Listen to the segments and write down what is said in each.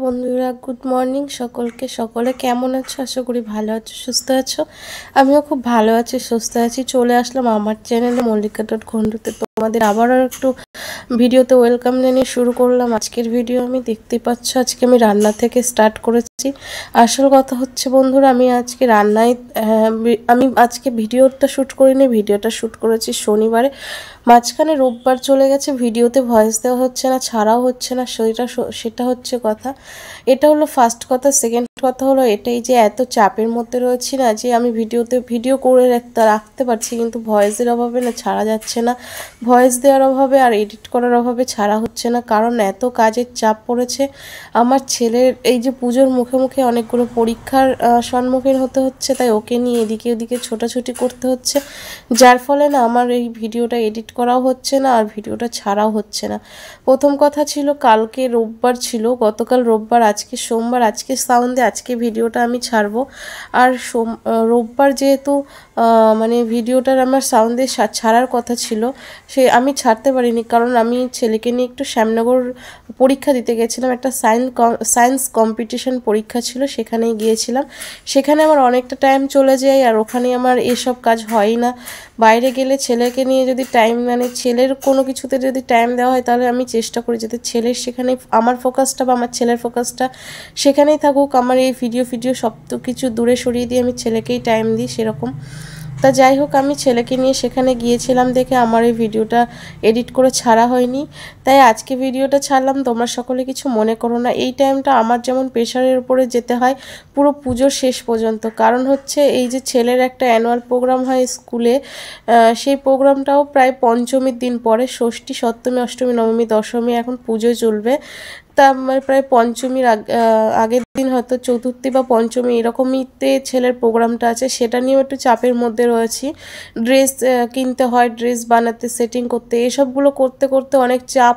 বন্ধুরা, good morning সকলকে। সকলে কেমন আছো? আশা করি ভালো আছো, সুস্থ আছো। আমিও খুব ভালো আছি, সুস্থ আছি। চলে আসলাম আমার চ্যানেলে মল্লিকা.ঘন্টুতে। তোমাদের আবারও একটু ভিডিওতে ওয়েলকাম জানিয়ে শুরু করলাম আজকের ভিডিও। আমি দেখতে পাচ্ছ আজকে আমি রান্না থেকে স্টার্ট করেছি। আসল কথা হচ্ছে বন্ধুরা, আমি আজকে রান্নায় আমি আজকে ভিডিওটা শ্যুট করিনি, ভিডিওটা শ্যুট করেছি শনিবারে। মাঝখানে রোববার চলে গেছে, ভিডিওতে ভয়েস দেওয়া হচ্ছে না, ছাড়াও হচ্ছে না, সেটা হচ্ছে কথা। এটা হলো ফার্স্ট কথা। সেকেন্ড কথা হলো এটাই যে এত চাপের মধ্যে রয়েছি না, যে আমি ভিডিও করে রাখতে পারছি, কিন্তু ভয়েসের অভাবে না ছাড়া যাচ্ছে না। ভয়েস দেওয়ার অভাবে আর এডিট করার অভাবে ছাড়া হচ্ছে না, কারণ এত কাজের চাপ পড়েছে। আমার ছেলের এই যে পুজোর মুখে মুখে অনেকগুলো পরীক্ষার সম্মুখীন হতে হচ্ছে, তাই ওকে নিয়ে এদিকে ওদিকে ছোটাছুটি করতে হচ্ছে, যার ফলে না আমার এই ভিডিওটা এডিট করাও হচ্ছে না আর ভিডিওটা ছাড়াও হচ্ছে না। প্রথম কথা ছিল কালকে রোববার ছিল, গতকাল রোববার, আজকে সোমবার, আজকে সানডে, আজকে ভিডিওটা আমি ছাড়বো। আর রোববার যেহেতু মানে ভিডিওটার আমার সানডে ছাড়ার কথা ছিল, সে আমি ছাড়তে পারিনি, কারণ আমি ছেলেকে নিয়ে একটু শ্যামনগর পরীক্ষা দিতে গেছিলাম। একটা সায়েন্স কম্পিটিশন পরীক্ষা ছিল, সেখানেই গিয়েছিলাম। সেখানে আমার অনেকটা টাইম চলে যায়, আর ওখানে আমার এসব কাজ হয় না। বাইরে গেলে ছেলেকে নিয়ে যদি টাইম, মানে ছেলের কোনো কিছুতে যদি টাইম দেওয়া হয়, তাহলে আমি চেষ্টা করি যাতে ছেলের সেখানে আমার ফোকাসটা বা আমার ছেলের ফোকাসটা সেখানেই থাকুক। আমার এই ভিডিও সব তো কিছু দূরে সরিয়ে দিয়ে আমি ছেলেকেই টাইম দিই, সেরকম। তা যাই হোক, আমি ছেলেকে নিয়ে সেখানে গিয়েছিলাম দেখে আমার এই ভিডিওটা এডিট করে ছাড়া হয়নি, তাই আজকে ভিডিওটা ছাড়লাম। তোমরা সকলে কিছু মনে করো না। এই টাইমটা আমার যেমন প্রেশারের উপরে যেতে হয় পুরো পুজোর শেষ পর্যন্ত, কারণ হচ্ছে এই যে ছেলের একটা অ্যানুয়াল প্রোগ্রাম হয় স্কুলে, সেই প্রোগ্রামটাও প্রায় পঞ্চমীর দিন পরে, ষষ্ঠী, সপ্তমী, অষ্টমী, নবমী, দশমী, এখন পুজো চলবে। তা আমার প্রায় পঞ্চমীর আগের দিন হয়তো চতুর্থী বা পঞ্চমী এরকমইতে ছেলের প্রোগ্রামটা আছে, সেটা নিয়েও একটু চাপের মধ্যে রয়েছি। ড্রেস কিনতে হয়, ড্রেস বানাতে, সেটিং করতে, এসবগুলো করতে করতে অনেক চাপ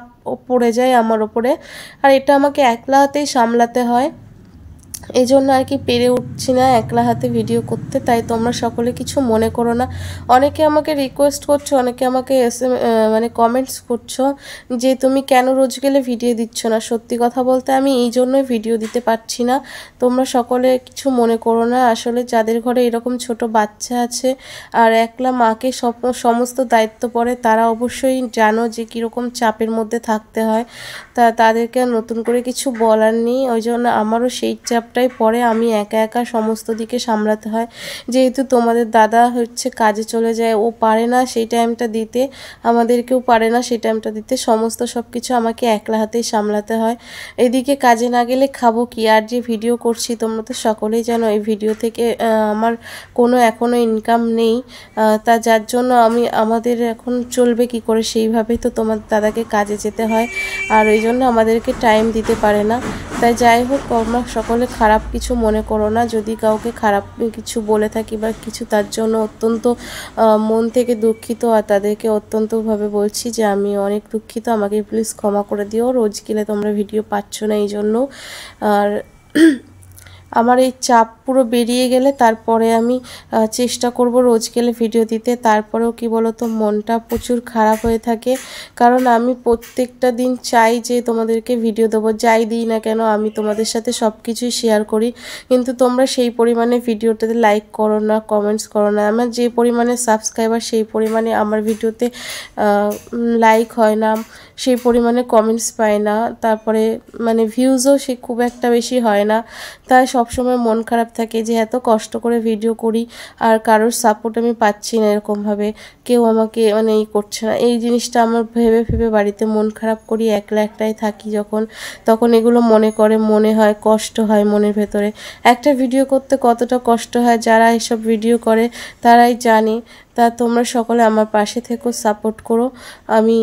পড়ে যায় আমার ওপরে, আর এটা আমাকে একলা হাতেই সামলাতে হয়। এই জন্য আর কি পেরে উঠছি না একলা হাতে ভিডিও করতে, তাই তোমরা সকলে কিছু মনে করো না। অনেকে আমাকে রিকোয়েস্ট করছো, অনেকে আমাকে মানে কমেন্টস করছো যে তুমি কেন রোজ গেলে ভিডিও দিচ্ছ না। সত্যি কথা বলতে আমি এই জন্যই ভিডিও দিতে পারছি না। তোমরা সকলে কিছু মনে করো না। আসলে যাদের ঘরে এরকম ছোট বাচ্চা আছে আর একলা মাকে সমস্ত দায়িত্ব পড়ে, তারা অবশ্যই জানো যে কীরকম চাপের মধ্যে থাকতে হয়। তাদেরকে আর নতুন করে কিছু বলার নেই। ওই জন্য আমারও সেই চাপটাই পড়ে, আমি একা একা সমস্ত দিকে সামলাতে হয়। যেহেতু তোমাদের দাদা হচ্ছে কাজে চলে যায়, ও পারে না সেই টাইমটা দিতে, আমাদেরকেও পারে না সেই টাইমটা দিতে, সমস্ত সব কিছু আমাকে একলা হাতেই সামলাতে হয়। এদিকে কাজে না গেলে খাবো কি? আর যে ভিডিও করছি তোমরা তো সকলেই জানো, এই ভিডিও থেকে আমার কোনো এখনও ইনকাম নেই। তা যার জন্য আমাদের এখন চলবে কি করে, সেইভাবেই তো তোমার দাদাকে কাজে যেতে হয়, আর ওই জন্য আমাদেরকে টাইম দিতে পারে না। তাই যাই হোক, তোমরা সকলে খারাপ কিছু মনে করো না। যদি কাউকে খারাপ কিছু বলে থাকি বা কিছু, তার জন্য অত্যন্ত মন থেকে দুঃখিত, আর তাদেরকে অত্যন্তভাবে বলছি যে আমি অনেক দুঃখিত, আমাকে প্লিজ ক্ষমা করে দিও। রোজ গেলে তোমরা ভিডিও পাচ্ছ না এই জন্য। আর আমার এই চাপ পুরো বেরিয়ে গেলে তারপরে আমি চেষ্টা করব রোজ গেলে ভিডিও দিতে। তারপরেও কি বলো তো, মনটা প্রচুর খারাপ হয়ে থাকে, কারণ আমি প্রত্যেকটা দিন চাই যে তোমাদেরকে ভিডিও দেবো, যাই দিই না কেন আমি তোমাদের সাথে সব কিছুই শেয়ার করি, কিন্তু তোমরা সেই পরিমাণে ভিডিওটাতে লাইক করো না, কমেন্টস করো না। আমার যে পরিমাণে সাবস্ক্রাইবার, সেই পরিমাণে আমার ভিডিওতে লাইক হয় না, সেই পরিমাণে কমেন্টস পায় না, তারপরে মানে ভিউজও সে খুব একটা বেশি হয় না। তাই সবসময় মন খারাপ থাকে যে এত কষ্ট করে ভিডিও করি আর কারোর সাপোর্ট আমি পাচ্ছি না, এরকমভাবে কেউ আমাকে মানে করছে না। এই জিনিসটা আমার ভেবে ভেবে বাড়িতে মন খারাপ করি, একলা একলাই থাকি যখন, তখন এগুলো মনে হয়, কষ্ট হয় মনের ভেতরে। একটা ভিডিও করতে কতটা কষ্ট হয় যারা এসব ভিডিও করে তারাই জানে। তা তোমরা সকলে আমার পাশে থেকো, সাপোর্ট করো, আমি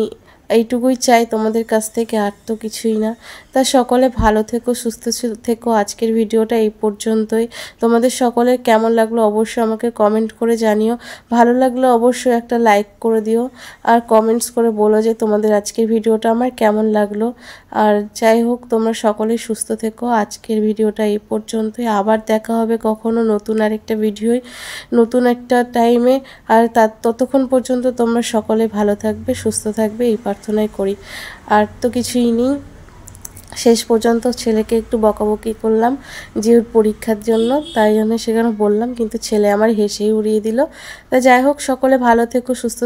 এইটুকুই চাই তোমাদের কাছ থেকে, আর তো কিছুই না। তা সকলে ভালো থেকো, সুস্থ থেকো। আজকের ভিডিওটা এই পর্যন্তই। তোমাদের সকলের কেমন লাগলো অবশ্যই আমাকে কমেন্ট করে জানিও। ভালো লাগলে অবশ্যই একটা লাইক করে দিও, আর কমেন্টস করে বলো যে তোমাদের আজকের ভিডিওটা আমার কেমন লাগলো। আর যাই হোক, তোমরা সকলে সুস্থ থেকো। আজকের ভিডিওটা এই পর্যন্তই। আবার দেখা হবে কখনো নতুন আরেকটা ভিডিওয়, নতুন একটা টাইমে। আর ততক্ষণ পর্যন্ত তোমরা সকলে ভালো থাকবে, সুস্থ থাকবে, এই প্রার্থনাই করি। আর তো কিছুই নেই। শেষ পর্যন্ত ছেলেকে একটু বকাবকি করলাম যে ওর পরীক্ষার জন্য, তাই জন্য সেখানে বললাম, কিন্তু ছেলে আমার হেসেই উড়িয়ে দিল। তা যাই হোক, সকলে ভালো থেকো, সুস্থ